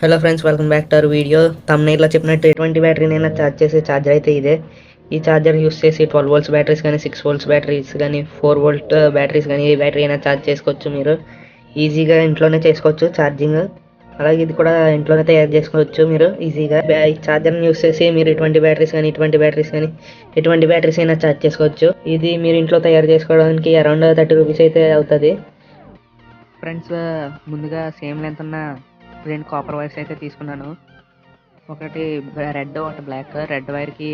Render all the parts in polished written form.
Hello friends, welcome back to our video. తమ్నైల్లో చెప్పినట్టు ఎటువంటి బ్యాటరీనైనా ఛార్జ్ చేసే ఛార్జర్ అయితే ఇదే. ఈ ఛార్జర్ యూస్ చేసి 12 వోల్ట్స్ బ్యాటరీస్ కానీ, 6 వోల్ట్స్ బ్యాటరీస్ కానీ, 4 వోల్ట్ బ్యాటరీస్ కానీ ఏ బ్యాటరీ అయినా ఛార్జ్ చేసుకోవచ్చు. మీరు ఈజీగా ఇంట్లోనే చేసుకోవచ్చు ఛార్జింగ్. అలాగే ఇది కూడా ఇంట్లోనే తయారు చేసుకోవచ్చు మీరు ఈజీగా. ఈ ఛార్జర్ని యూస్ చేసి మీరు ఎటువంటి బ్యాటరీస్ కానీ ఎటువంటి బ్యాటరీస్ అయినా ఛార్జ్ చేసుకోవచ్చు. ఇది మీరు ఇంట్లో తయారు చేసుకోవడానికి అరౌండ్ 30 రూపీస్ అయితే అవుతుంది. ఫ్రెండ్స్, ముందుగా సేమ్ లెంత్ ఉన్న 2 కాపర్ వైర్స్ అయితే తీసుకున్నాను. ఒకటి రెడ్, ఒకటి బ్లాక్. రెడ్ వైర్కి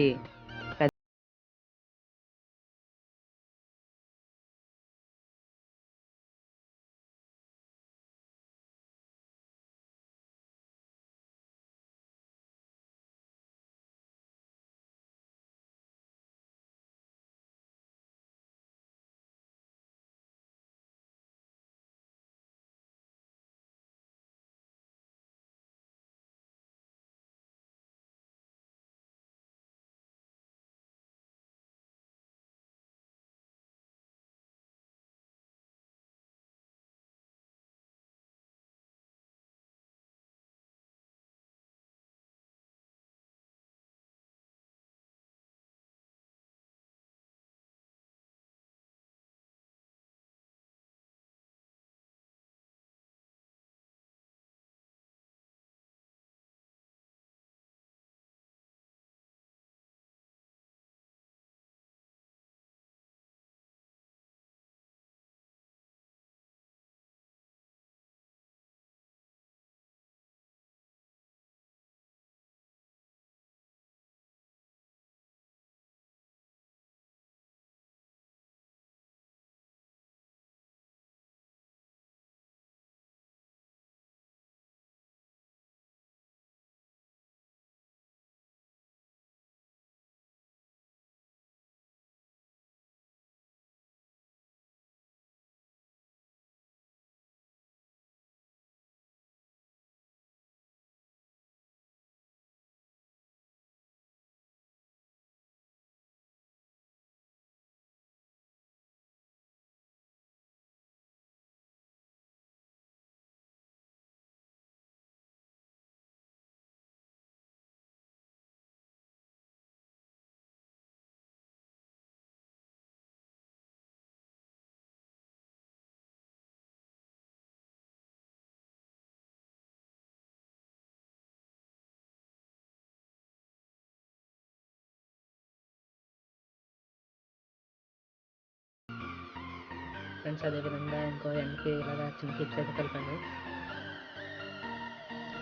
ఫ్రెండ్స్ అదేవిధంగా ఇంకో ఎండ్కి ఇలాగా చిన్న క్లిప్స్ అయితే కలిపాను.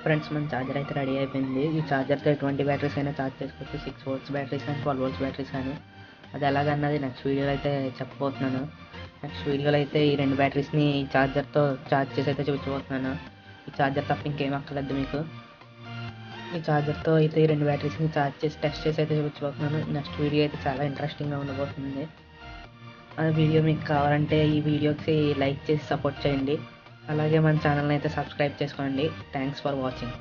ఫ్రెండ్స్, మన ఛార్జర్ అయితే రెడీ అయిపోయింది. ఈ ఛార్జర్తో ఎటువంటి బ్యాటరీస్ అయినా ఛార్జ్ చేసుకోవచ్చు. 6 వోల్ట్స్ బ్యాటరీస్ కానీ, 12 వోల్ట్స్ బ్యాటరీస్ కానీ. అది ఎలాగన్నది నెక్స్ట్ వీడియోలో అయితే చెప్పబోతున్నాను. నెక్స్ట్ వీడియోలో అయితే ఈ 2 బ్యాటరీస్ని ఈ ఛార్జర్తో ఛార్జ్ చేసి అయితే చూపించబోతున్నాను. ఈ ఛార్జర్ తప్ప ఇంకేం అక్కర్లేదు మీకు. ఈ ఛార్జర్తో అయితే ఈ 2 బ్యాటరీస్ని ఛార్జ్ చేసి టెస్ట్ చేసి అయితే చూపించబోతున్నాను. నెక్స్ట్ వీడియో అయితే చాలా ఇంట్రెస్టింగ్గా ఉండబోతుంది. ఆ వీడియో మీకు కావాలంటే ఈ వీడియోకి లైక్ చేసి సపోర్ట్ చేయండి. అలాగే మన ఛానల్ని అయితే సబ్స్క్రైబ్ చేసుకోండి. Thanks for watching.